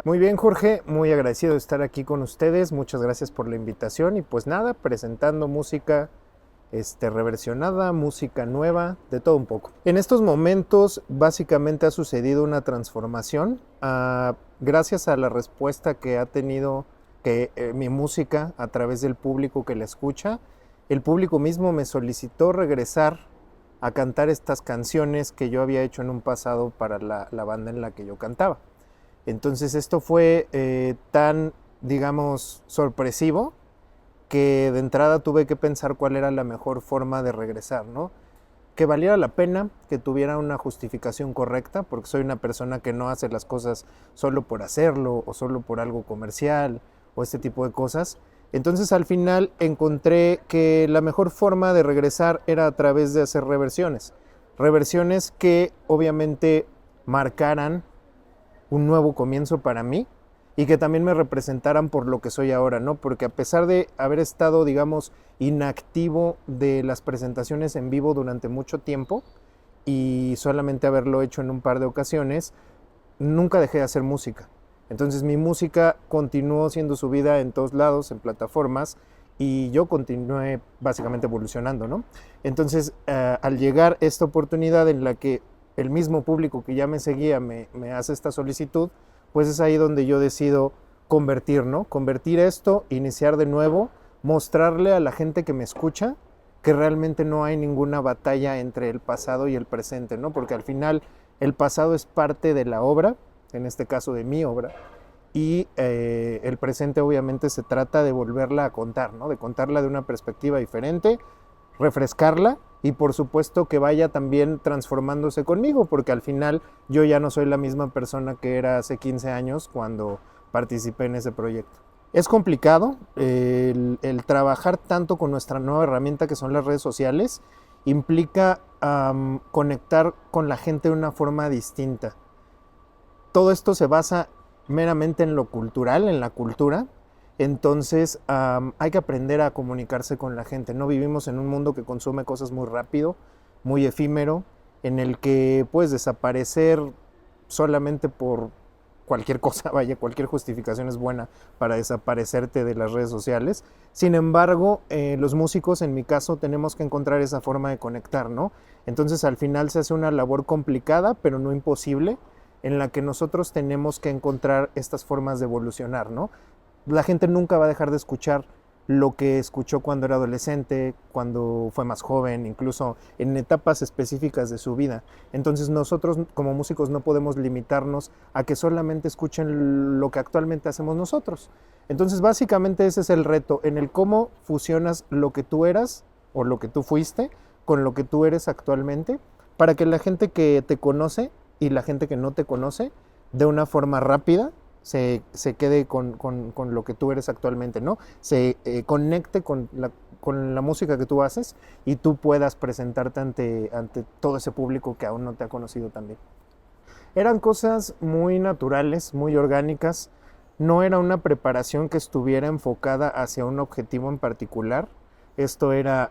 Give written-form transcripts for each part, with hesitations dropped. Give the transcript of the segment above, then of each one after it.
Muy bien, Jorge, muy agradecido de estar aquí con ustedes. Muchas gracias por la invitación y pues nada, presentando música reversionada, música nueva, de todo un poco. En estos momentos básicamente ha sucedido una transformación gracias a la respuesta que ha tenido mi música a través del público que la escucha. El público mismo me solicitó regresar a cantar estas canciones que yo había hecho en un pasado para la banda en la que yo cantaba. Entonces esto fue tan, digamos, sorpresivo que de entrada tuve que pensar cuál era la mejor forma de regresar, ¿no? Que valiera la pena, que tuviera una justificación correcta, porque soy una persona que no hace las cosas solo por hacerlo o solo por algo comercial o este tipo de cosas. Entonces al final encontré que la mejor forma de regresar era a través de hacer reversiones. Reversiones que obviamente marcaran un nuevo comienzo para mí y que también me representaran por lo que soy ahora, ¿no? Porque a pesar de haber estado, digamos, inactivo de las presentaciones en vivo durante mucho tiempo y solamente haberlo hecho en un par de ocasiones, nunca dejé de hacer música. Entonces mi música continuó siendo subida en todos lados, en plataformas, y yo continué básicamente evolucionando, ¿no? Entonces, al llegar esta oportunidad en la que el mismo público que ya me seguía me hace esta solicitud, pues es ahí donde yo decido convertir, ¿no? Convertir esto, iniciar de nuevo, mostrarle a la gente que me escucha que realmente no hay ninguna batalla entre el pasado y el presente, ¿no? Porque al final el pasado es parte de la obra, en este caso de mi obra, y el presente obviamente se trata de volverla a contar, ¿no? De contarla de una perspectiva diferente, refrescarla y por supuesto que vaya también transformándose conmigo, porque al final yo ya no soy la misma persona que era hace 15 años cuando participé en ese proyecto. Es complicado el trabajar tanto con nuestra nueva herramienta que son las redes sociales, implica conectar con la gente de una forma distinta. Todo esto se basa meramente en lo cultural, en la cultura. Entonces hay que aprender a comunicarse con la gente. No vivimos en un mundo que consume cosas muy rápido, muy efímero, en el que puedes desaparecer solamente por cualquier cosa, vaya, cualquier justificación es buena para desaparecerte de las redes sociales. Sin embargo, los músicos, en mi caso, tenemos que encontrar esa forma de conectar, ¿no? Entonces al final se hace una labor complicada, pero no imposible, en la que nosotros tenemos que encontrar estas formas de evolucionar, ¿no? La gente nunca va a dejar de escuchar lo que escuchó cuando era adolescente, cuando fue más joven, incluso en etapas específicas de su vida. Entonces nosotros como músicos no podemos limitarnos a que solamente escuchen lo que actualmente hacemos nosotros. Entonces básicamente ese es el reto, en el cómo fusionas lo que tú eras o lo que tú fuiste con lo que tú eres actualmente, para que la gente que te conoce y la gente que no te conoce de una forma rápida se quede con lo que tú eres actualmente, ¿no? Se conecte con la música que tú haces y tú puedas presentarte ante todo ese público que aún no te ha conocido también. Eran cosas muy naturales, muy orgánicas. No era una preparación que estuviera enfocada hacia un objetivo en particular. Esto era,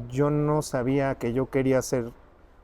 yo no sabía que yo quería ser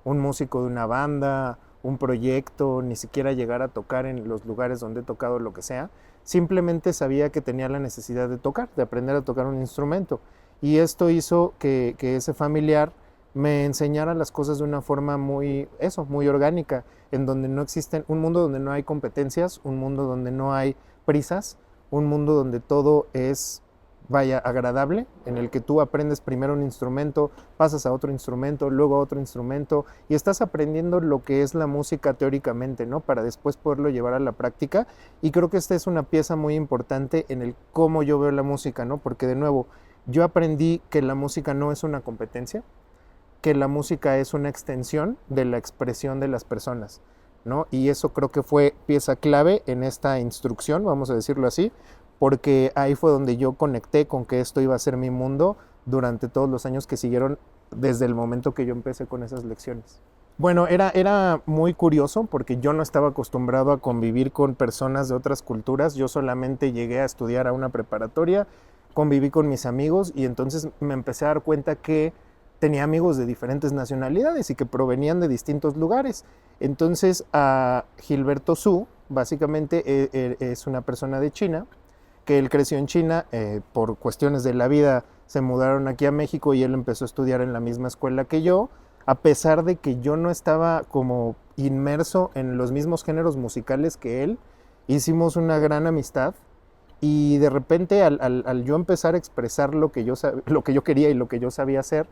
un músico de una banda, un proyecto, ni siquiera llegar a tocar en los lugares donde he tocado lo que sea. Simplemente sabía que tenía la necesidad de tocar, de aprender a tocar un instrumento. Y esto hizo que ese familiar me enseñara las cosas de una forma muy, eso, muy orgánica, en donde no existen, un mundo donde no hay competencias, un mundo donde no hay prisas, un mundo donde todo es, vaya, agradable, en el que tú aprendes primero un instrumento, pasas a otro instrumento, luego a otro instrumento, y estás aprendiendo lo que es la música teóricamente, ¿no? Para después poderlo llevar a la práctica, y creo que esta es una pieza muy importante en el cómo yo veo la música, ¿no? Porque de nuevo, yo aprendí que la música no es una competencia, que la música es una extensión de la expresión de las personas, ¿no? Y eso creo que fue pieza clave en esta instrucción, vamos a decirlo así, porque ahí fue donde yo conecté con que esto iba a ser mi mundo durante todos los años que siguieron desde el momento que yo empecé con esas lecciones. Bueno, era muy curioso porque yo no estaba acostumbrado a convivir con personas de otras culturas. Yo solamente llegué a estudiar a una preparatoria, conviví con mis amigos y entonces me empecé a dar cuenta que tenía amigos de diferentes nacionalidades y que provenían de distintos lugares. Entonces a Gilberto Su, Básicamente es una persona de China, que él creció en China, por cuestiones de la vida se mudaron aquí a México y él empezó a estudiar en la misma escuela que yo, a pesar de que yo no estaba como inmerso en los mismos géneros musicales que él, hicimos una gran amistad y de repente al yo empezar a expresar lo que yo quería y lo que yo sabía hacer,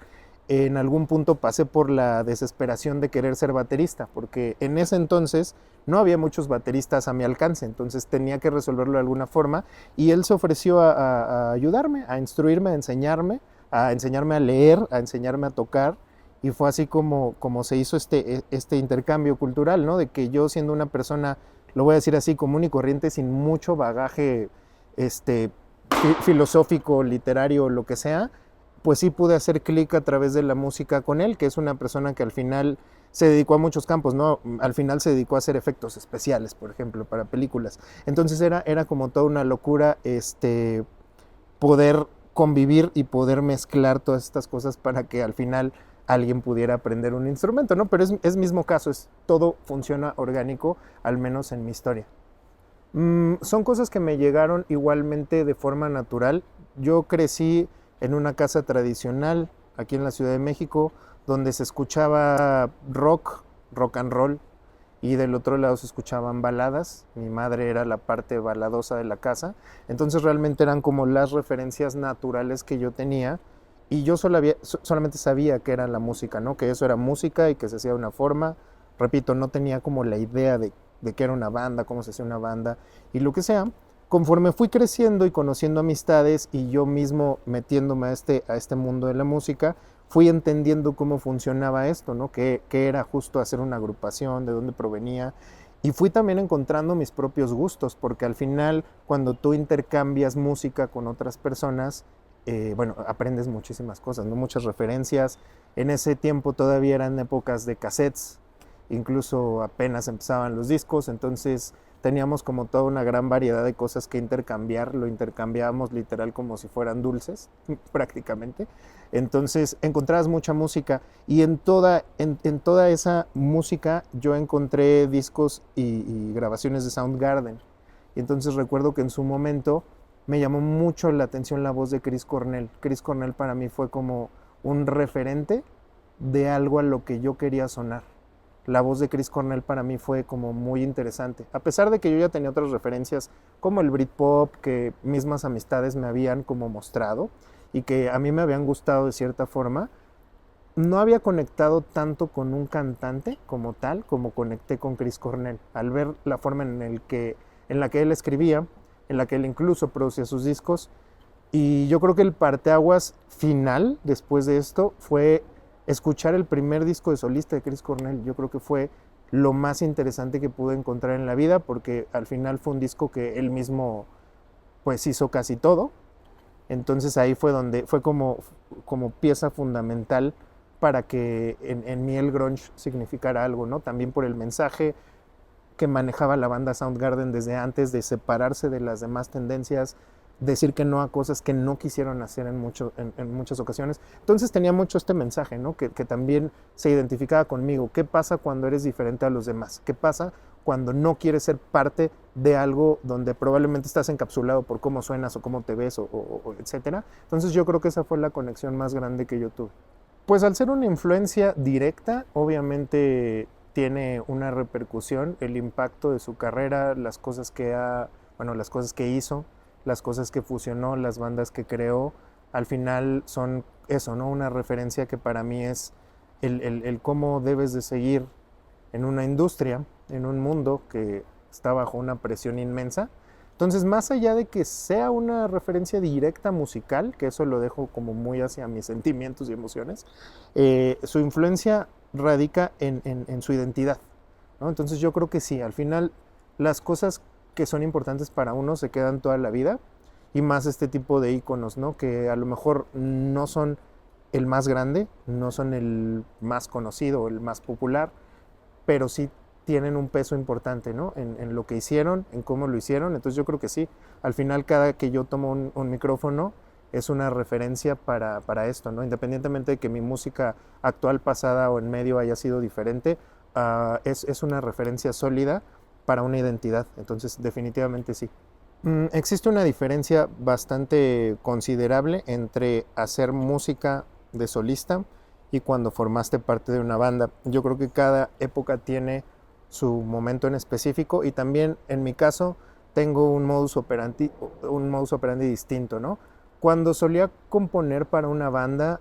en algún punto pasé por la desesperación de querer ser baterista, porque en ese entonces no había muchos bateristas a mi alcance, entonces tenía que resolverlo de alguna forma y él se ofreció a ayudarme, a instruirme, a enseñarme a leer, a enseñarme a tocar y fue así como se hizo este intercambio cultural, ¿no? De que yo siendo una persona, lo voy a decir así, común y corriente, sin mucho bagaje este, filosófico, literario, lo que sea, pues sí pude hacer clic a través de la música con él, que es una persona que al final se dedicó a muchos campos, ¿no? Al final se dedicó a hacer efectos especiales, por ejemplo, para películas. Entonces era como toda una locura poder convivir y poder mezclar todas estas cosas para que al final alguien pudiera aprender un instrumento, ¿no? Pero es mismo caso, todo funciona orgánico, al menos en mi historia. Son cosas que me llegaron igualmente de forma natural. Yo crecí en una casa tradicional aquí en la Ciudad de México donde se escuchaba rock and roll y del otro lado se escuchaban baladas. Mi madre era la parte baladosa de la casa, entonces realmente eran como las referencias naturales que yo tenía y yo solamente sabía que era la música, ¿no? Que eso era música y que se hacía de una forma. Repito, no tenía como la idea de qué era una banda, cómo se hacía una banda y lo que sea. Conforme fui creciendo y conociendo amistades y yo mismo metiéndome a este mundo de la música, fui entendiendo cómo funcionaba esto, ¿no? Qué era justo hacer una agrupación, de dónde provenía. Y fui también encontrando mis propios gustos, porque al final, cuando tú intercambias música con otras personas, bueno, aprendes muchísimas cosas, ¿no? Muchas referencias. En ese tiempo todavía eran épocas de cassettes, incluso apenas empezaban los discos, entonces teníamos como toda una gran variedad de cosas que intercambiar, lo intercambiábamos literal como si fueran dulces, prácticamente. Entonces encontrabas mucha música y en toda esa música yo encontré discos y grabaciones de Soundgarden. Y entonces recuerdo que en su momento me llamó mucho la atención la voz de Chris Cornell. Chris Cornell para mí fue como un referente de algo a lo que yo quería sonar. La voz de Chris Cornell para mí fue como muy interesante. A pesar de que yo ya tenía otras referencias como el Britpop que mismas amistades me habían como mostrado y que a mí me habían gustado de cierta forma, no había conectado tanto con un cantante como tal como conecté con Chris Cornell. Al ver la forma en la que él escribía, en la que él incluso producía sus discos, y yo creo que el parteaguas final después de esto fue escuchar el primer disco de solista de Chris Cornell. Yo creo que fue lo más interesante que pude encontrar en la vida porque al final fue un disco que él mismo pues hizo casi todo. Entonces ahí fue donde fue como pieza fundamental para que en mí el grunge significara algo, ¿no? También por el mensaje que manejaba la banda Soundgarden desde antes de separarse de las demás tendencias, decir que no a cosas que no quisieron hacer en muchas ocasiones. Entonces tenía mucho este mensaje, ¿no? Que también se identificaba conmigo. ¿Qué pasa cuando eres diferente a los demás? ¿Qué pasa cuando no quieres ser parte de algo donde probablemente estás encapsulado por cómo suenas o cómo te ves o etcétera? Entonces yo creo que esa fue la conexión más grande que yo tuve. Pues al ser una influencia directa, obviamente tiene una repercusión, el impacto de su carrera, las cosas que hizo, las cosas que fusionó, las bandas que creó, al final son eso, ¿no? Una referencia que para mí es el cómo debes de seguir en una industria, en un mundo que está bajo una presión inmensa. Entonces, más allá de que sea una referencia directa musical, que eso lo dejo como muy hacia mis sentimientos y emociones, su influencia radica en su identidad, ¿no? Entonces yo creo que sí, al final las cosas que son importantes para uno se quedan toda la vida y más este tipo de íconos, ¿no? Que a lo mejor no son el más grande, no son el más conocido o el más popular, pero sí tienen un peso importante, ¿no? En lo que hicieron, en cómo lo hicieron. Entonces yo creo que sí, al final cada que yo tomo un micrófono es una referencia para esto, ¿no? Independientemente de que mi música actual, pasada o en medio haya sido diferente, es una referencia sólida para una identidad. Entonces, definitivamente sí. Existe una diferencia bastante considerable entre hacer música de solista y cuando formaste parte de una banda. Yo creo que cada época tiene su momento en específico y también en mi caso tengo un modus operandi distinto, ¿no? Cuando solía componer para una banda,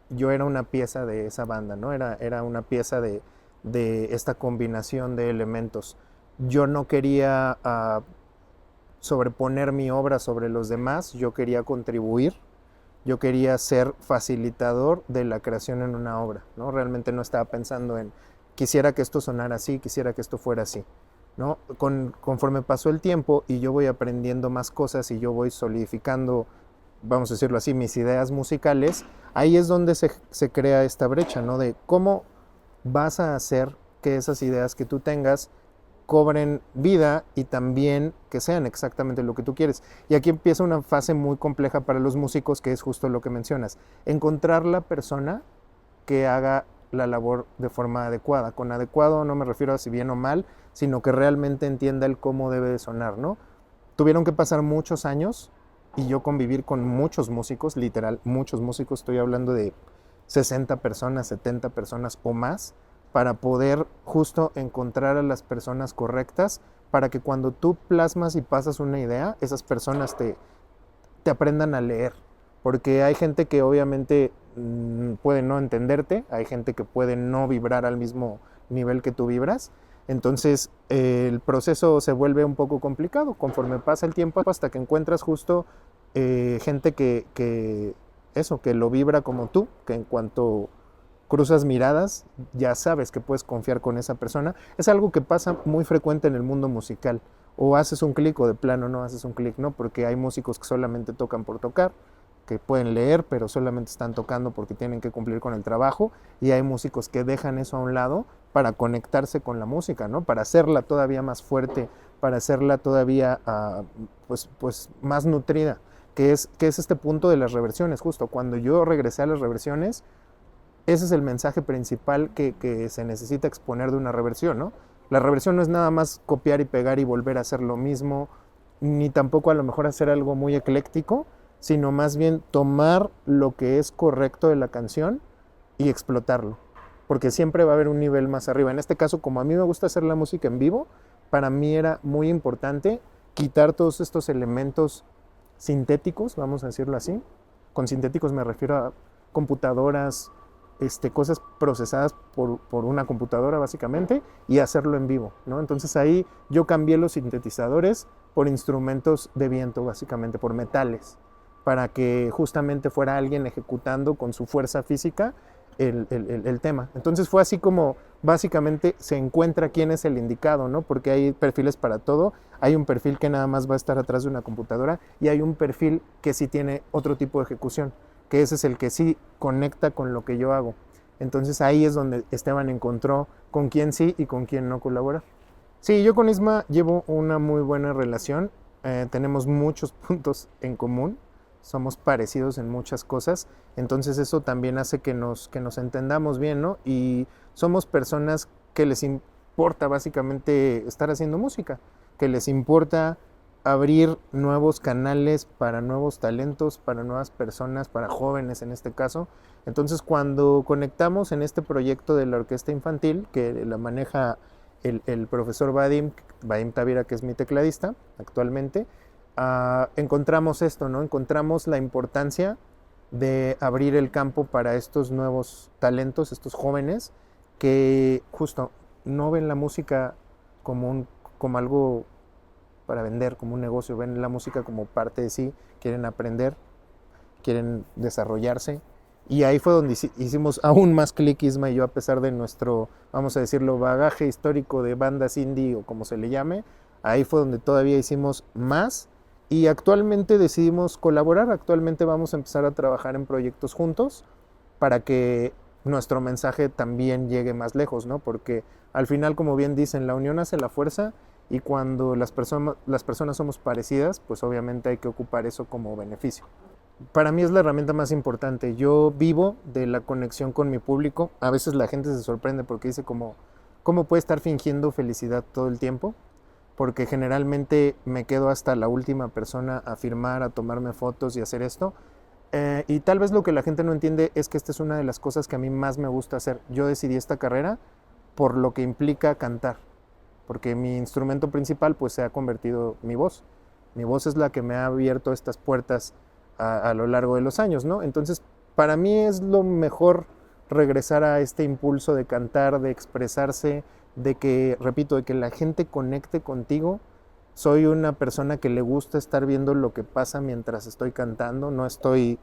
yo era una pieza de esa banda, ¿no? Era una pieza de esta combinación de elementos. Yo no quería sobreponer mi obra sobre los demás, yo quería contribuir, yo quería ser facilitador de la creación en una obra, ¿no? Realmente no estaba pensando en quisiera que esto sonara así, quisiera que esto fuera así, ¿no? Conforme pasó el tiempo y yo voy aprendiendo más cosas y yo voy solidificando, vamos a decirlo así, mis ideas musicales, ahí es donde se crea esta brecha, ¿no? De cómo vas a hacer que esas ideas que tú tengas cobren vida y también que sean exactamente lo que tú quieres. Y aquí empieza una fase muy compleja para los músicos, que es justo lo que mencionas. Encontrar la persona que haga la labor de forma adecuada. Con adecuado no me refiero a si bien o mal, sino que realmente entienda el cómo debe de sonar, ¿no? Tuvieron que pasar muchos años y yo convivir con muchos músicos, literal, muchos músicos, estoy hablando de 60 personas, 70 personas o más, para poder justo encontrar a las personas correctas, para que cuando tú plasmas y pasas una idea, esas personas te aprendan a leer. Porque hay gente que obviamente puede no entenderte, hay gente que puede no vibrar al mismo nivel que tú vibras. Entonces el proceso se vuelve un poco complicado conforme pasa el tiempo hasta que encuentras justo gente que lo vibra como tú, que en cuanto cruzas miradas, ya sabes que puedes confiar con esa persona. Es algo que pasa muy frecuente en el mundo musical. O haces un clic o de plano no haces un clic, ¿no? Porque hay músicos que solamente tocan por tocar, que pueden leer, pero solamente están tocando porque tienen que cumplir con el trabajo. Y hay músicos que dejan eso a un lado para conectarse con la música, ¿no? Para hacerla todavía más fuerte, para hacerla todavía pues más nutrida, que es este punto de las reversiones. Justo cuando yo regresé a las reversiones, ese es el mensaje principal que se necesita exponer de una reversión, ¿no? La reversión no es nada más copiar y pegar y volver a hacer lo mismo, ni tampoco a lo mejor hacer algo muy ecléctico, sino más bien tomar lo que es correcto de la canción y explotarlo, porque siempre va a haber un nivel más arriba. En este caso, como a mí me gusta hacer la música en vivo, para mí era muy importante quitar todos estos elementos sintéticos, vamos a decirlo así. Con sintéticos me refiero a computadoras, cosas procesadas por una computadora básicamente, y hacerlo en vivo, ¿no? Entonces ahí yo cambié los sintetizadores por instrumentos de viento, básicamente por metales, para que justamente fuera alguien ejecutando con su fuerza física el tema. Entonces fue así como básicamente se encuentra quién es el indicado, ¿no? Porque hay perfiles para todo. Hay un perfil que nada más va a estar atrás de una computadora y hay un perfil que sí tiene otro tipo de ejecución, que ese es el que sí conecta con lo que yo hago. Entonces ahí es donde Esteban encontró con quién sí y con quién no colaborar. Sí, yo con Isma llevo una muy buena relación, tenemos muchos puntos en común, somos parecidos en muchas cosas, entonces eso también hace que nos entendamos bien, ¿no? Y somos personas que les importa básicamente estar haciendo música, que les importa abrir nuevos canales para nuevos talentos, para nuevas personas, para jóvenes en este caso. Entonces cuando conectamos en este proyecto de la orquesta infantil, que la maneja el profesor Vadim Tavira, que es mi tecladista actualmente, encontramos esto, ¿no? Encontramos la importancia de abrir el campo para estos nuevos talentos, estos jóvenes que justo no ven la música como algo para vender, como un negocio, ven la música como parte de sí, quieren aprender, quieren desarrollarse. Y ahí fue donde hicimos aún más clic Isma y yo, a pesar de nuestro, vamos a decirlo, bagaje histórico de bandas indie o como se le llame. Ahí fue donde todavía hicimos más y actualmente decidimos colaborar. Actualmente vamos a empezar a trabajar en proyectos juntos para que nuestro mensaje también llegue más lejos, ¿no? Porque al final, como bien dicen, la unión hace la fuerza y cuando las personas somos parecidas, pues obviamente hay que ocupar eso como beneficio. Para mí es la herramienta más importante. Yo vivo de la conexión con mi público. A veces la gente se sorprende porque dice ¿cómo puede estar fingiendo felicidad todo el tiempo? porque generalmente me quedo hasta la última persona a firmar, a tomarme fotos y hacer esto. Y tal vez lo que la gente no entiende es que esta es una de las cosas que a mí más me gusta hacer. Yo decidí esta carrera por lo que implica cantar, porque mi instrumento principal pues se ha convertido mi voz. Mi voz es la que me ha abierto estas puertas a lo largo de los años, ¿no? Entonces, para mí es lo mejor regresar a este impulso de cantar, de expresarse, de que, repito, de que la gente conecte contigo. Soy una persona que le gusta estar viendo lo que pasa mientras estoy cantando, no estoy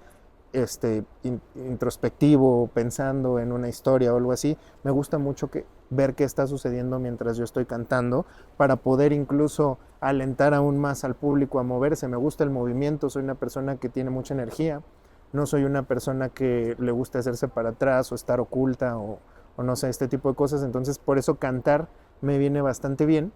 introspectivo, pensando en una historia o algo así. Me gusta mucho ver qué está sucediendo mientras yo estoy cantando para poder incluso alentar aún más al público a moverse. Me gusta el movimiento, soy una persona que tiene mucha energía, no soy una persona que le gusta hacerse para atrás o estar oculta o no sé, este tipo de cosas. Entonces por eso cantar me viene bastante bien,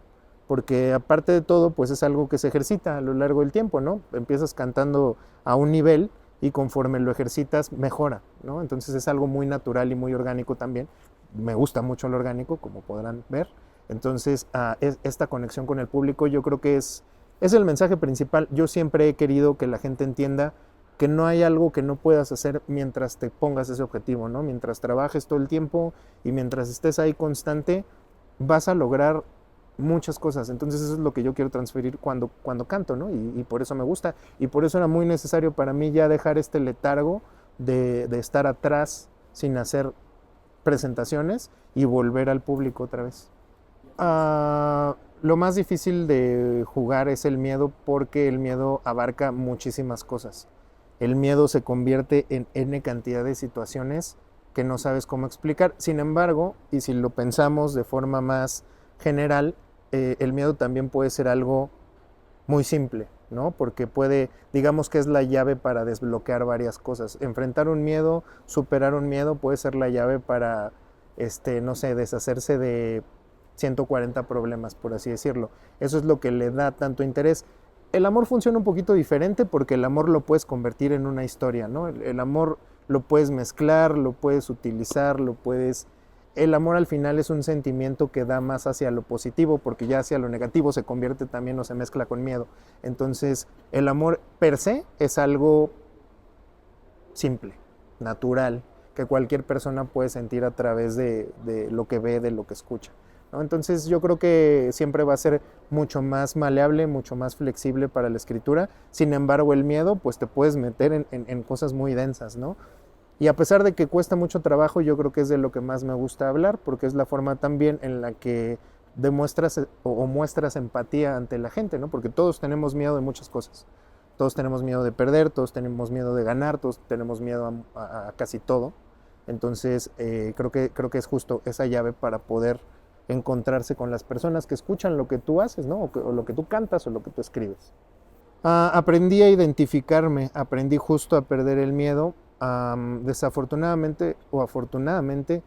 porque aparte de todo, pues es algo que se ejercita a lo largo del tiempo, ¿no? Empiezas cantando a un nivel y conforme lo ejercitas mejora, ¿no? Entonces es algo muy natural y muy orgánico también. Me gusta mucho lo orgánico, como podrán ver. Entonces esta conexión con el público yo creo que es el mensaje principal. Yo siempre he querido que la gente entienda que no hay algo que no puedas hacer mientras te pongas ese objetivo, ¿no? Mientras trabajes todo el tiempo y mientras estés ahí constante, vas a lograr muchas cosas. Entonces eso es lo que yo quiero transferir cuando canto, ¿no? Y por eso me gusta. Y por eso era muy necesario para mí ya dejar este letargo de estar atrás sin hacer presentaciones y volver al público otra vez. Lo más difícil de jugar es el miedo, porque el miedo abarca muchísimas cosas. El miedo se convierte en N cantidad de situaciones que no sabes cómo explicar. Sin embargo, y si lo pensamos de forma más general, el miedo también puede ser algo muy simple, ¿no? Porque digamos que es la llave para desbloquear varias cosas. Enfrentar un miedo, superar un miedo puede ser la llave para, no sé, deshacerse de 140 problemas, por así decirlo. Eso es lo que le da tanto interés. El amor funciona un poquito diferente, porque el amor lo puedes convertir en una historia, ¿no? El amor lo puedes mezclar, lo puedes utilizar, el amor al final es un sentimiento que da más hacia lo positivo, porque ya hacia lo negativo se convierte también o se mezcla con miedo. Entonces, el amor per se es algo simple, natural, que cualquier persona puede sentir a través de lo que ve, de lo que escucha, ¿no? Entonces yo creo que siempre va a ser mucho más maleable, mucho más flexible para la escritura. Sin embargo, el miedo, pues te puedes meter en cosas muy densas, ¿no? Y a pesar de que cuesta mucho trabajo, yo creo que es de lo que más me gusta hablar, porque es la forma también en la que demuestras o muestras empatía ante la gente, ¿no? Porque todos tenemos miedo de muchas cosas. Todos tenemos miedo de perder, todos tenemos miedo de ganar, todos tenemos miedo a casi todo. Entonces, creo que es justo esa llave para poder encontrarse con las personas que escuchan lo que tú haces, ¿no? O lo que tú cantas o lo que tú escribes. Aprendí a identificarme, aprendí justo a perder el miedo. Desafortunadamente o afortunadamente,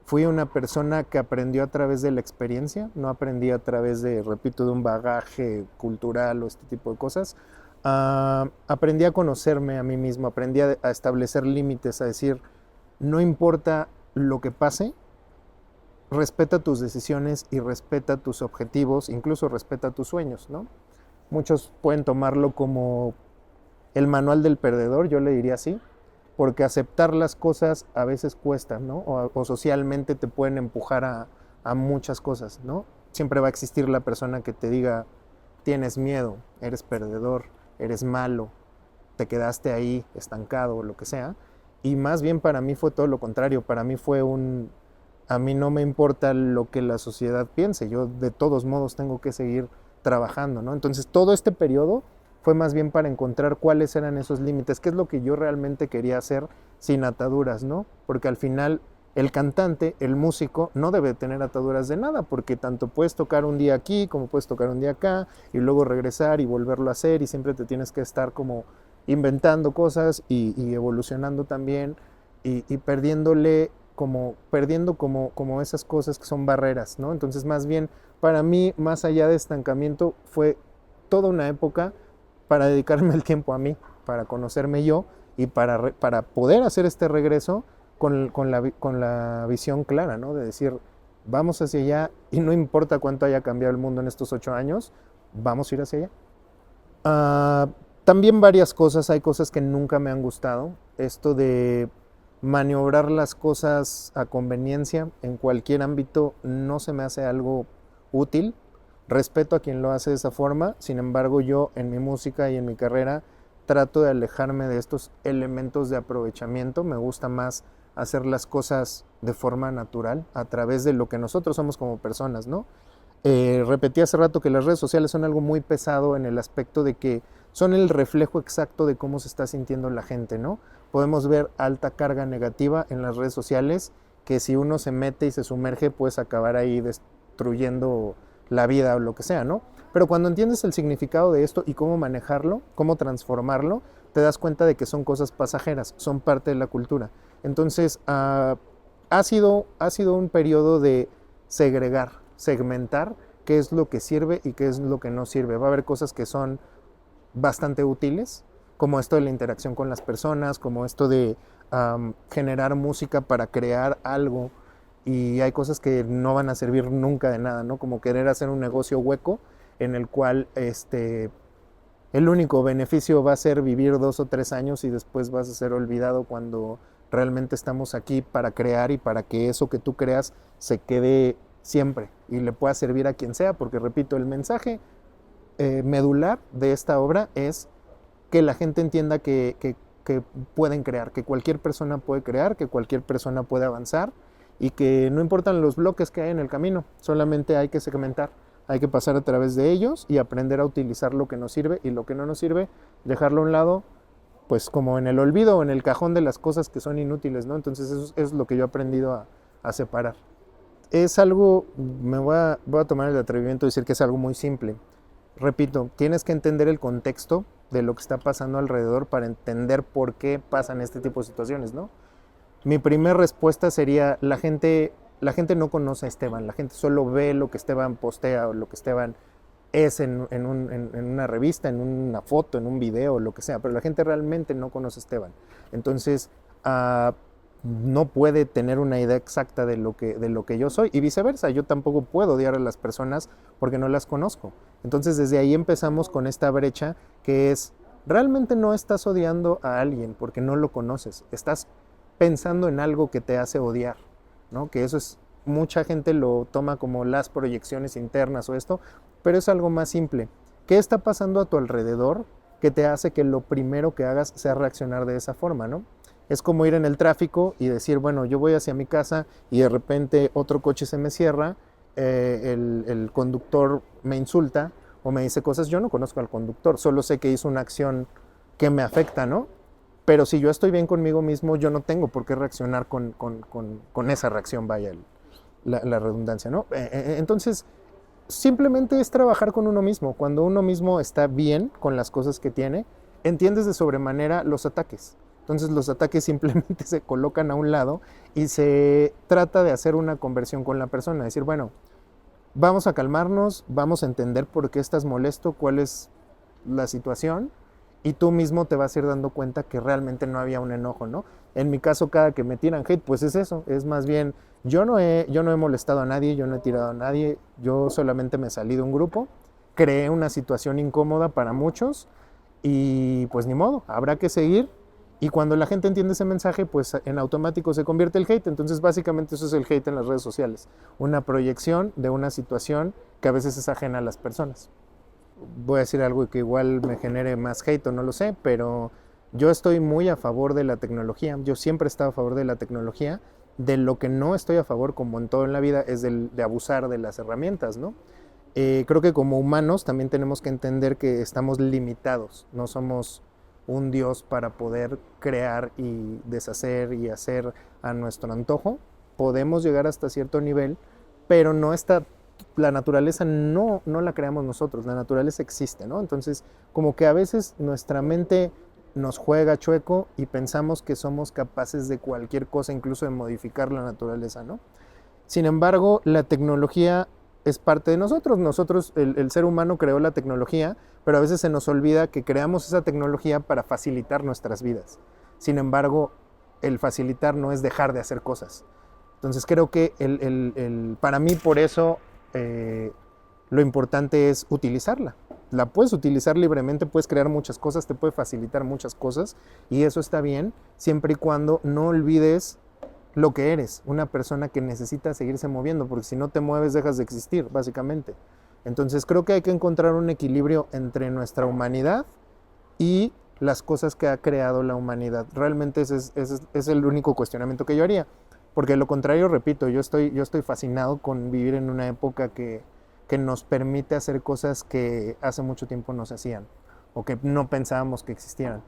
fui una persona que aprendió a través de la experiencia, no aprendí a través de, repito, de un bagaje cultural o este tipo de cosas. Aprendí a conocerme a mí mismo, aprendí a establecer límites, a decir, no importa lo que pase, respeta tus decisiones y respeta tus objetivos, incluso respeta tus sueños, ¿no? Muchos pueden tomarlo como el manual del perdedor, yo le diría así, porque aceptar las cosas a veces cuesta, ¿no? O socialmente te pueden empujar a muchas cosas, ¿no? Siempre va a existir la persona que te diga, tienes miedo, eres perdedor, eres malo, te quedaste ahí estancado o lo que sea. Y más bien para mí fue todo lo contrario, para mí fue a mí no me importa lo que la sociedad piense, yo de todos modos tengo que seguir trabajando, ¿no? Entonces todo este periodo fue más bien para encontrar cuáles eran esos límites, qué es lo que yo realmente quería hacer sin ataduras, ¿no? Porque al final el cantante, el músico, no debe tener ataduras de nada, porque tanto puedes tocar un día aquí como puedes tocar un día acá y luego regresar y volverlo a hacer, y siempre te tienes que estar como inventando cosas y evolucionando también y perdiendo como esas cosas que son barreras, ¿no? Entonces más bien para mí, más allá de estancamiento, fue toda una época para dedicarme el tiempo a mí, para conocerme yo y para poder hacer este regreso con la visión clara, ¿no? De decir, vamos hacia allá y no importa cuánto haya cambiado el mundo en estos 8 años, vamos a ir hacia allá. Ah, también varias cosas, hay cosas que nunca me han gustado. Esto de maniobrar las cosas a conveniencia en cualquier ámbito no se me hace algo útil. Respeto a quien lo hace de esa forma, sin embargo yo en mi música y en mi carrera trato de alejarme de estos elementos de aprovechamiento. Me gusta más hacer las cosas de forma natural, a través de lo que nosotros somos como personas, ¿no? Repetí hace rato que las redes sociales son algo muy pesado en el aspecto de que son el reflejo exacto de cómo se está sintiendo la gente, ¿no? Podemos ver alta carga negativa en las redes sociales que si uno se mete y se sumerge puedes acabar ahí destruyendo la vida o lo que sea, ¿no? Pero cuando entiendes el significado de esto y cómo manejarlo, cómo transformarlo, te das cuenta de que son cosas pasajeras, son parte de la cultura. Entonces, ha sido un periodo de segregar, segmentar qué es lo que sirve y qué es lo que no sirve. Va a haber cosas que son bastante útiles, como esto de la interacción con las personas, como esto de generar música para crear algo, y hay cosas que no van a servir nunca de nada, ¿no? Como querer hacer un negocio hueco en el cual el único beneficio va a ser vivir 2 o 3 años y después vas a ser olvidado, cuando realmente estamos aquí para crear y para que eso que tú creas se quede siempre y le pueda servir a quien sea, porque repito, el mensaje medular de esta obra es que la gente entienda que pueden crear, que cualquier persona puede crear, que cualquier persona puede avanzar y que no importan los bloques que hay en el camino, solamente hay que segmentar, hay que pasar a través de ellos y aprender a utilizar lo que nos sirve, y lo que no nos sirve, dejarlo a un lado, pues como en el olvido o en el cajón de las cosas que son inútiles, ¿no? Entonces eso es lo que yo he aprendido a separar. Es algo, voy a tomar el atrevimiento de decir que es algo muy simple. Repito, tienes que entender el contexto de lo que está pasando alrededor para entender por qué pasan este tipo de situaciones, ¿no? Mi primera respuesta sería, la gente no conoce a Esteban, la gente solo ve lo que Esteban postea o lo que Esteban es en una revista, en una foto, en un video, lo que sea, pero la gente realmente no conoce a Esteban. Entonces, no puede tener una idea exacta de lo que yo soy, y viceversa, yo tampoco puedo odiar a las personas porque no las conozco. Entonces desde ahí empezamos con esta brecha, que es, realmente no estás odiando a alguien porque no lo conoces, estás pensando en algo que te hace odiar, ¿no? Que eso es, mucha gente lo toma como las proyecciones internas o esto, pero es algo más simple. ¿Qué está pasando a tu alrededor que te hace que lo primero que hagas sea reaccionar de esa forma, ¿no? Es como ir en el tráfico y decir, bueno, yo voy hacia mi casa y de repente otro coche se me cierra, el conductor me insulta o me dice cosas. Yo no conozco al conductor, solo sé que hizo una acción que me afecta, ¿no? Pero si yo estoy bien conmigo mismo, yo no tengo por qué reaccionar con esa reacción, vaya la redundancia, ¿no? Entonces, simplemente es trabajar con uno mismo. Cuando uno mismo está bien con las cosas que tiene, entiendes de sobremanera los ataques. Entonces los ataques simplemente se colocan a un lado y se trata de hacer una conversión con la persona. Decir, bueno, vamos a calmarnos, vamos a entender por qué estás molesto, cuál es la situación, y tú mismo te vas a ir dando cuenta que realmente no había un enojo, ¿no? En mi caso, cada que me tiran hate, pues es eso, es más bien, yo no he molestado a nadie, yo no he tirado a nadie, yo solamente me salí de un grupo, creé una situación incómoda para muchos y pues ni modo, habrá que seguir. Y cuando la gente entiende ese mensaje, pues en automático se convierte el hate. Entonces básicamente eso es el hate en las redes sociales, una proyección de una situación que a veces es ajena a las personas. Voy a decir algo que igual me genere más hate o no lo sé, pero yo estoy muy a favor de la tecnología. Yo siempre he estado a favor de la tecnología. De lo que no estoy a favor, como en todo en la vida, es de abusar de las herramientas, ¿no? Creo que como humanos también tenemos que entender que estamos limitados, no somos un dios para poder crear y deshacer y hacer a nuestro antojo. Podemos llegar hasta cierto nivel, pero no está, la naturaleza no la creamos nosotros, la naturaleza existe, ¿no? Entonces, como que a veces nuestra mente nos juega chueco y pensamos que somos capaces de cualquier cosa, incluso de modificar la naturaleza, ¿no? Sin embargo, la tecnología es parte de nosotros. Nosotros, el ser humano creó la tecnología, pero a veces se nos olvida que creamos esa tecnología para facilitar nuestras vidas. Sin embargo, el facilitar no es dejar de hacer cosas. Entonces creo que para mí por eso lo importante es utilizarla. La puedes utilizar libremente, puedes crear muchas cosas, te puede facilitar muchas cosas y eso está bien siempre y cuando no olvides lo que eres, una persona que necesita seguirse moviendo, porque si no te mueves dejas de existir, básicamente. Entonces creo que hay que encontrar un equilibrio entre nuestra humanidad y las cosas que ha creado la humanidad. Realmente ese es el único cuestionamiento que yo haría. Porque de lo contrario, repito, yo estoy fascinado con vivir en una época que nos permite hacer cosas que hace mucho tiempo no se hacían o que no pensábamos que existieran.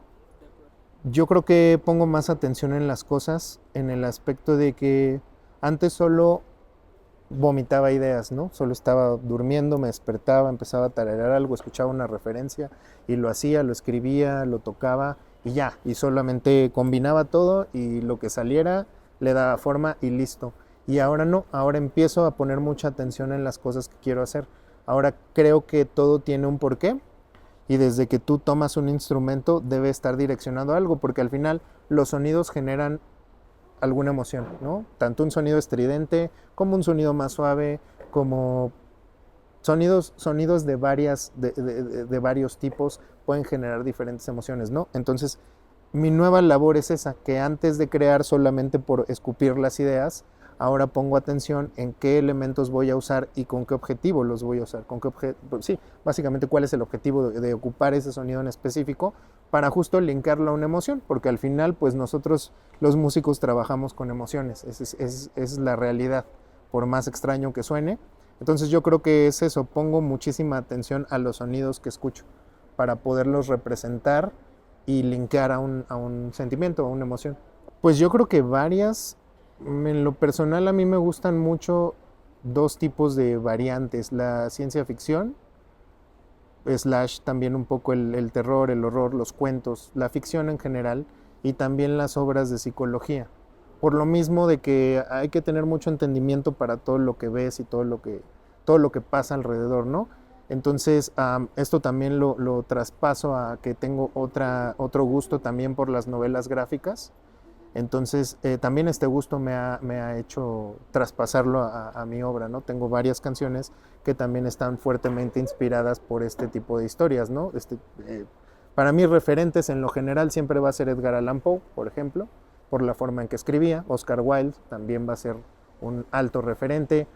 Yo creo que pongo más atención en las cosas, en el aspecto de que antes solo vomitaba ideas, ¿no? Solo estaba durmiendo, me despertaba, empezaba a tararear algo, escuchaba una referencia y lo hacía, lo escribía, lo tocaba y ya, y solamente combinaba todo y lo que saliera le daba forma y listo. Y ahora no, ahora empiezo a poner mucha atención en las cosas que quiero hacer. Ahora creo que todo tiene un porqué y desde que tú tomas un instrumento debe estar direccionado a algo, porque al final los sonidos generan alguna emoción, ¿no? Tanto un sonido estridente como un sonido más suave, como sonidos de varios tipos pueden generar diferentes emociones, ¿no? Entonces, mi nueva labor es esa, que antes de crear solamente por escupir las ideas, ahora pongo atención en qué elementos voy a usar y con qué objetivo los voy a usar. Sí, básicamente cuál es el objetivo de ocupar ese sonido en específico para justo linkarlo a una emoción, porque al final pues nosotros los músicos trabajamos con emociones, es la realidad, por más extraño que suene. Entonces yo creo que es eso, pongo muchísima atención a los sonidos que escucho para poderlos representar y linkear a un sentimiento, a una emoción. Pues yo creo que varias. En lo personal a mí me gustan mucho dos tipos de variantes, la ciencia ficción, slash también un poco el terror, el horror, los cuentos, la ficción en general y también las obras de psicología. Por lo mismo de que hay que tener mucho entendimiento para todo lo que ves y todo lo que pasa alrededor, ¿no? Entonces, esto también lo traspaso a que tengo otro gusto también por las novelas gráficas. Entonces, también este gusto me ha hecho traspasarlo a mi obra, ¿no? Tengo varias canciones que también están fuertemente inspiradas por este tipo de historias, ¿no? Para mí, referentes en lo general siempre va a ser Edgar Allan Poe, por ejemplo, por la forma en que escribía. Oscar Wilde también va a ser un alto referente.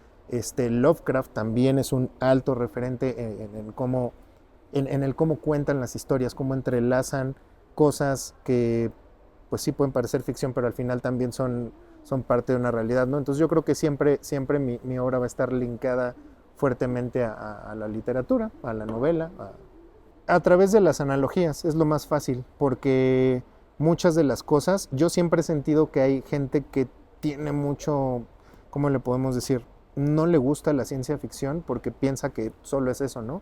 Lovecraft también es un alto referente en el cómo cuentan las historias, cómo entrelazan cosas que pues sí pueden parecer ficción, pero al final también son parte de una realidad, ¿no? Entonces yo creo que siempre mi obra va a estar linkada fuertemente a la literatura, a la novela, a través de las analogías, es lo más fácil, porque muchas de las cosas, yo siempre he sentido que hay gente que tiene mucho, ¿cómo le podemos decir? No le gusta la ciencia ficción porque piensa que solo es eso, ¿no?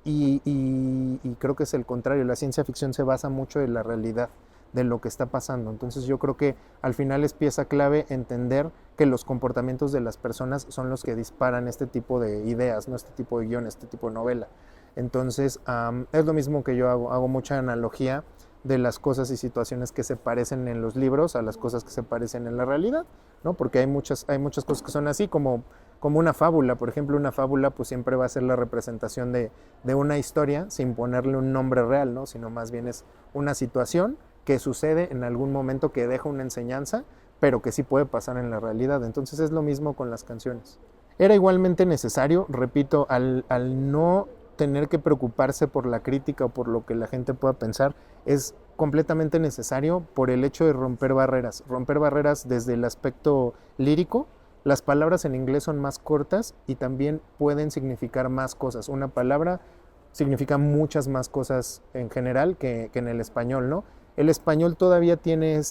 Y creo que es el contrario, la ciencia ficción se basa mucho en la realidad de lo que está pasando. Entonces yo creo que al final es pieza clave entender que los comportamientos de las personas son los que disparan este tipo de ideas, ¿no? Este tipo de guión, este tipo de novela. Entonces es lo mismo que yo hago mucha analogía de las cosas y situaciones que se parecen en los libros a las cosas que se parecen en la realidad, ¿no? Porque hay muchas cosas que son así, como una fábula. Por ejemplo, una fábula pues siempre va a ser la representación de una historia sin ponerle un nombre real, ¿no? Sino más bien es una situación que sucede en algún momento que deja una enseñanza, pero que sí puede pasar en la realidad. Entonces es lo mismo con las canciones. Era igualmente necesario, repito, al no tener que preocuparse por la crítica o por lo que la gente pueda pensar, es completamente necesario por el hecho de romper barreras desde el aspecto lírico. Las palabras en inglés son más cortas y también pueden significar más cosas. Una palabra significa muchas más cosas en general que en el español, ¿no? El español todavía tiene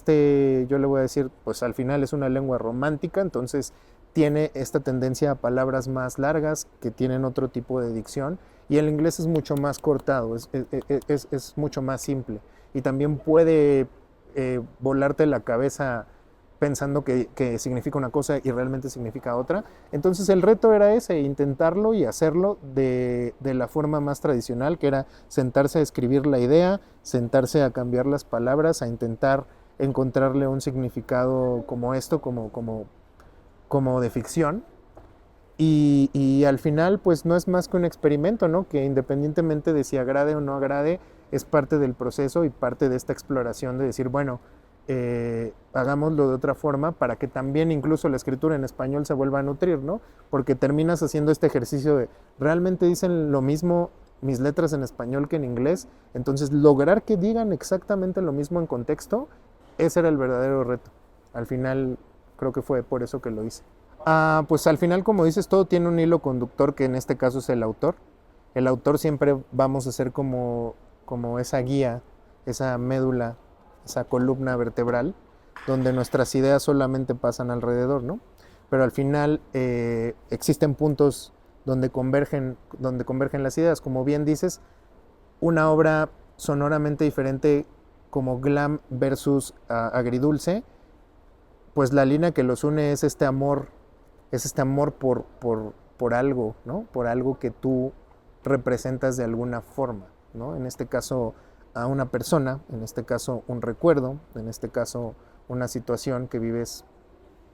yo le voy a decir, pues al final es una lengua romántica, entonces tiene esta tendencia a palabras más largas que tienen otro tipo de dicción, y el inglés es mucho más cortado, es mucho más simple y también puede volarte la cabeza pensando que significa una cosa y realmente significa otra. Entonces el reto era ese, intentarlo y hacerlo de la forma más tradicional, que era sentarse a escribir la idea, sentarse a cambiar las palabras, a intentar encontrarle un significado como esto, como como de ficción. Y al final, pues no es más que un experimento, ¿no? Que independientemente de si agrade o no agrade, es parte del proceso y parte de esta exploración de decir, bueno, hagámoslo de otra forma para que también incluso la escritura en español se vuelva a nutrir, ¿no? Porque terminas haciendo este ejercicio de, ¿realmente dicen lo mismo mis letras en español que en inglés? Entonces, lograr que digan exactamente lo mismo en contexto, ese era el verdadero reto. Al final, creo que fue por eso que lo hice. Pues al final, como dices, todo tiene un hilo conductor que en este caso es el autor. El autor siempre vamos a ser como esa guía, esa médula, esa columna vertebral, donde nuestras ideas solamente pasan alrededor, ¿no? Pero al final existen puntos donde convergen las ideas. Como bien dices, una obra sonoramente diferente como Glam versus Agridulce, pues la línea que los une es este amor por algo, ¿no? Por algo que tú representas de alguna forma, ¿no? En este caso a una persona, en este caso un recuerdo, en este caso una situación que vives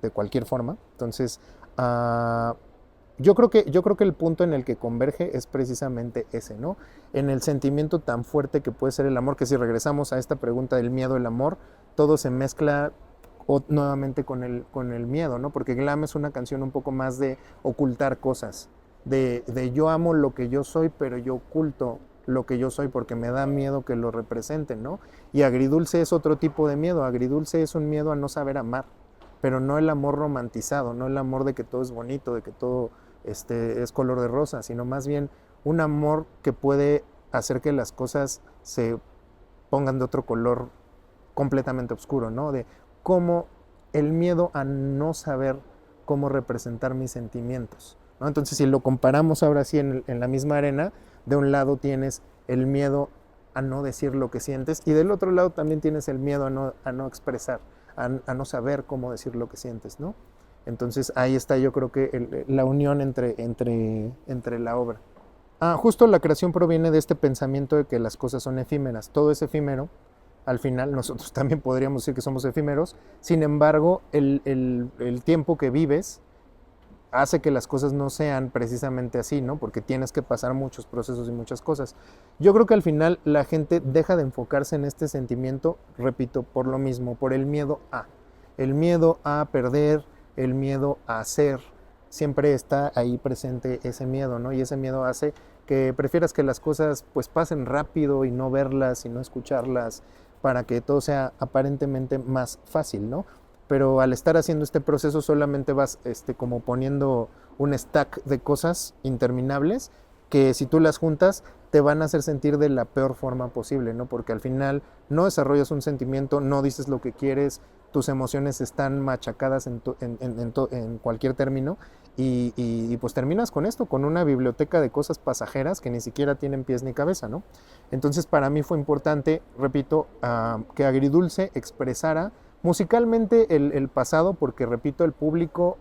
de cualquier forma. Entonces, yo creo que el punto en el que converge es precisamente ese, ¿no? En el sentimiento tan fuerte que puede ser el amor, que si regresamos a esta pregunta del miedo, el amor, todo se mezcla nuevamente con el miedo, ¿no? Porque Glam es una canción un poco más de ocultar cosas, de yo amo lo que yo soy, pero yo oculto lo que yo soy porque me da miedo que lo representen, ¿no? Y Agridulce es otro tipo de miedo. Agridulce es un miedo a no saber amar, pero no el amor romantizado, no el amor de que todo es bonito, de que todo es color de rosa, sino más bien un amor que puede hacer que las cosas se pongan de otro color completamente oscuro, ¿no? De cómo el miedo a no saber cómo representar mis sentimientos, ¿no? Entonces, si lo comparamos ahora sí en la misma arena, de un lado tienes el miedo a no decir lo que sientes y del otro lado también tienes el miedo a no expresar, a no saber cómo decir lo que sientes, ¿no? Entonces ahí está yo creo que la unión entre la obra. Justo la creación proviene de este pensamiento de que las cosas son efímeras, todo es efímero, al final nosotros también podríamos decir que somos efímeros, sin embargo el tiempo que vives hace que las cosas no sean precisamente así, ¿no? Porque tienes que pasar muchos procesos y muchas cosas. Yo creo que al final la gente deja de enfocarse en este sentimiento, repito, por lo mismo, por el miedo a perder, el miedo a hacer, siempre está ahí presente ese miedo, ¿no? Y ese miedo hace que prefieras que las cosas pues pasen rápido y no verlas y no escucharlas para que todo sea aparentemente más fácil, ¿no? Pero al estar haciendo este proceso solamente vas como poniendo un stack de cosas interminables que si tú las juntas te van a hacer sentir de la peor forma posible, ¿no? Porque al final no desarrollas un sentimiento, no dices lo que quieres, tus emociones están machacadas en cualquier término y pues terminas con esto, con una biblioteca de cosas pasajeras que ni siquiera tienen pies ni cabeza, ¿no? Entonces para mí fue importante, repito, que Agridulce expresara musicalmente el pasado, porque repito, el público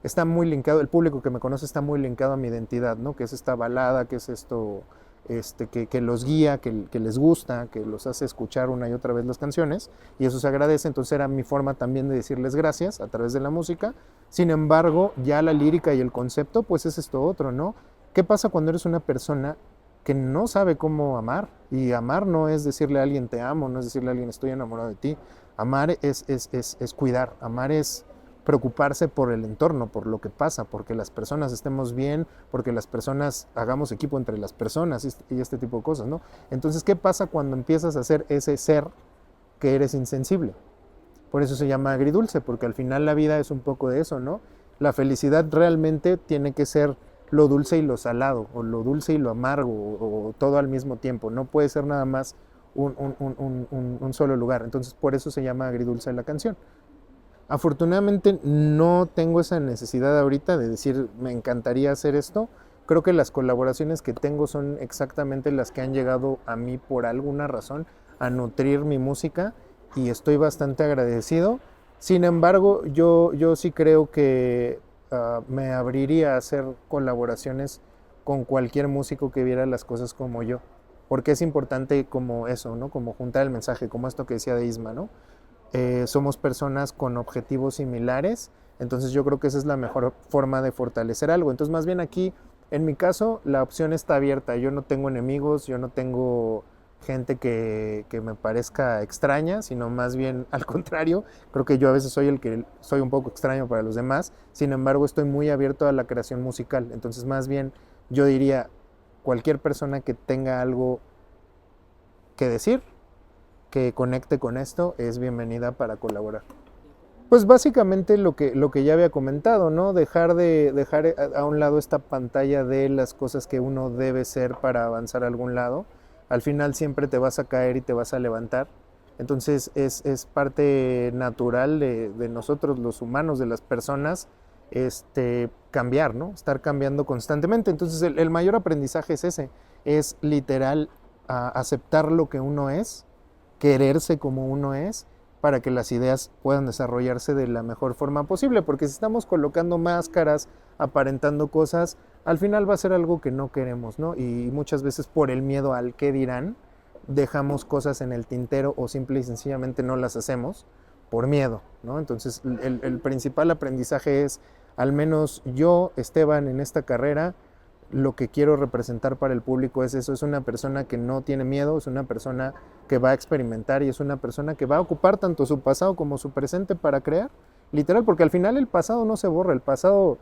está muy linkado, el público que me conoce está muy linkado a mi identidad, ¿no? Que es esta balada, que es esto que los guía, que les gusta, que los hace escuchar una y otra vez las canciones, y eso se agradece. Entonces era mi forma también de decirles gracias a través de la música. Sin embargo, ya la lírica y el concepto, pues es esto otro, ¿no? ¿Qué pasa cuando eres una persona que no sabe cómo amar? Y amar no es decirle a alguien te amo, no es decirle a alguien estoy enamorado de ti. Amar es cuidar, amar es preocuparse por el entorno, por lo que pasa, porque las personas estemos bien, porque las personas hagamos equipo entre las personas y este tipo de cosas, ¿no? Entonces, ¿qué pasa cuando empiezas a ser ese ser que eres insensible? Por eso se llama agridulce, porque al final la vida es un poco de eso, ¿no? La felicidad realmente tiene que ser lo dulce y lo salado, o lo dulce y lo amargo, o todo al mismo tiempo. No puede ser nada más un solo lugar. Entonces, por eso se llama agridulce la canción. Afortunadamente no tengo esa necesidad ahorita de decir me encantaría hacer esto. Creo que las colaboraciones que tengo son exactamente las que han llegado a mí por alguna razón a nutrir mi música y estoy bastante agradecido. Sin embargo, yo sí creo que me abriría a hacer colaboraciones con cualquier músico que viera las cosas como yo. Porque es importante como eso, ¿no? Como juntar el mensaje, como esto que decía de Isma, ¿no? Somos personas con objetivos similares, Entonces yo creo que esa es la mejor forma de fortalecer algo. Entonces más bien aquí, en mi caso, la opción está abierta. Yo no tengo enemigos, yo no tengo gente que me parezca extraña, sino más bien al contrario. Creo que yo a veces soy el que soy un poco extraño para los demás. Sin embargo, estoy muy abierto a la creación musical. Entonces más bien yo diría, cualquier persona que tenga algo que decir, que conecte con esto, es bienvenida para colaborar. Pues básicamente lo que ya había comentado, ¿no? Dejar a un lado esta pantalla de las cosas que uno debe ser para avanzar a algún lado. Al final siempre te vas a caer y te vas a levantar. Entonces es parte natural de nosotros, los humanos, de las personas, cambiar, ¿no? Estar cambiando constantemente. Entonces el mayor aprendizaje es ese, es literal aceptar lo que uno es, quererse como uno es, para que las ideas puedan desarrollarse de la mejor forma posible, porque si estamos colocando máscaras, aparentando cosas, al final va a ser algo que no queremos, ¿no? Y muchas veces por el miedo al qué dirán, dejamos cosas en el tintero o simple y sencillamente no las hacemos por miedo, ¿no? Entonces el principal aprendizaje es, al menos yo, Esteban, en esta carrera, lo que quiero representar para el público es eso, es una persona que no tiene miedo, es una persona que va a experimentar y es una persona que va a ocupar tanto su pasado como su presente para crear, literal, porque al final el pasado no se borra, el pasado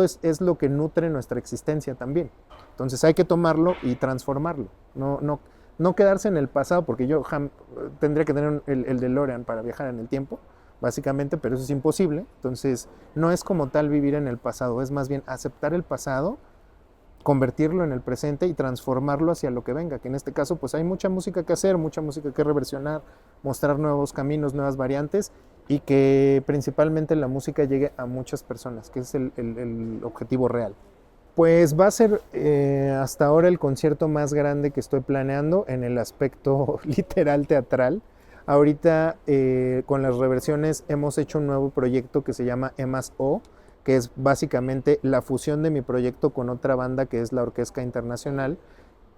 es lo que nutre nuestra existencia también. Entonces hay que tomarlo y transformarlo, no quedarse en el pasado, porque yo tendría que tener el DeLorean para viajar en el tiempo, básicamente, pero eso es imposible. Entonces no es como tal vivir en el pasado, es más bien aceptar el pasado, convertirlo en el presente y transformarlo hacia lo que venga, que en este caso pues hay mucha música que hacer, mucha música que reversionar, mostrar nuevos caminos, nuevas variantes, y que principalmente la música llegue a muchas personas, que es el objetivo real. Pues va a ser hasta ahora el concierto más grande que estoy planeando en el aspecto literal teatral. Ahorita con las reversiones hemos hecho un nuevo proyecto que se llama Emas O, que es básicamente la fusión de mi proyecto con otra banda que es la Orquesta Internacional.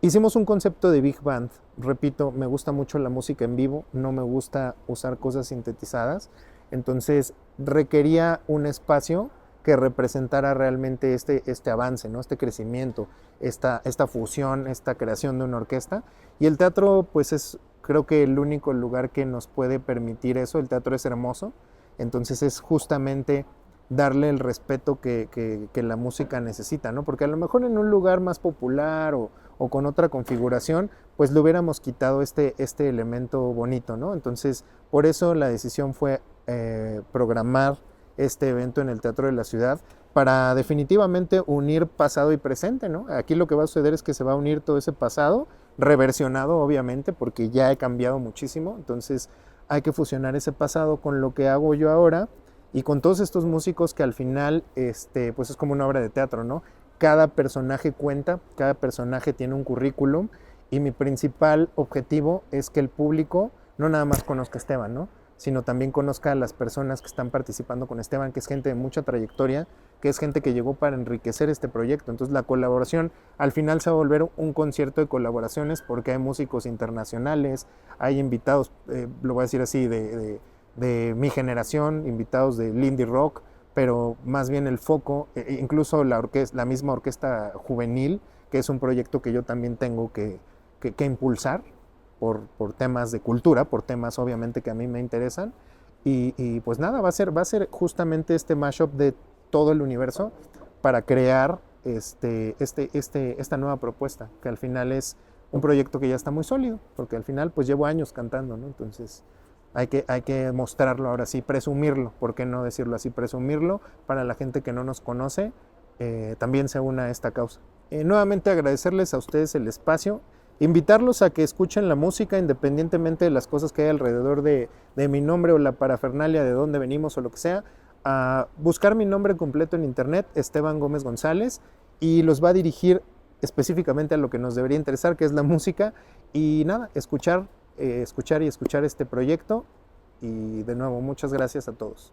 Hicimos un concepto de Big Band. Repito, me gusta mucho la música en vivo, no me gusta usar cosas sintetizadas. Entonces requería un espacio que representara realmente este avance, ¿no? Este crecimiento, esta fusión, esta creación de una orquesta. Y el teatro, pues es creo que el único lugar que nos puede permitir eso. El teatro es hermoso, entonces es justamente darle el respeto que la música necesita, ¿no? Porque a lo mejor en un lugar más popular o con otra configuración, pues le hubiéramos quitado este elemento bonito, ¿no? Entonces, por eso la decisión fue programar este evento en el Teatro de la Ciudad para definitivamente unir pasado y presente, ¿no? Aquí lo que va a suceder es que se va a unir todo ese pasado, reversionado obviamente, porque ya he cambiado muchísimo, entonces hay que fusionar ese pasado con lo que hago yo ahora y con todos estos músicos que al final, pues es como una obra de teatro, ¿no? Cada personaje cuenta, cada personaje tiene un currículum y mi principal objetivo es que el público no nada más conozca a Esteban, ¿no? Sino también conozca a las personas que están participando con Esteban, que es gente de mucha trayectoria, que es gente que llegó para enriquecer este proyecto. Entonces la colaboración al final se va a volver un concierto de colaboraciones porque hay músicos internacionales, hay invitados, lo voy a decir así, de mi generación, invitados de indie rock, pero más bien el foco, incluso la misma orquesta juvenil, que es un proyecto que yo también tengo que impulsar por temas de cultura, por temas obviamente que a mí me interesan, y pues nada, va a ser justamente este mashup de todo el universo para crear esta nueva propuesta, que al final es un proyecto que ya está muy sólido, porque al final pues llevo años cantando, ¿no? Entonces hay que mostrarlo ahora sí, presumirlo, ¿por qué no decirlo así? Presumirlo para la gente que no nos conoce, también se una a esta causa. Nuevamente agradecerles a ustedes el espacio, invitarlos a que escuchen la música independientemente de las cosas que hay alrededor de mi nombre o la parafernalia de dónde venimos o lo que sea, a buscar mi nombre completo en internet, Esteban Gómez González, y los va a dirigir específicamente a lo que nos debería interesar, que es la música, y nada, escuchar este proyecto, y de nuevo, muchas gracias a todos.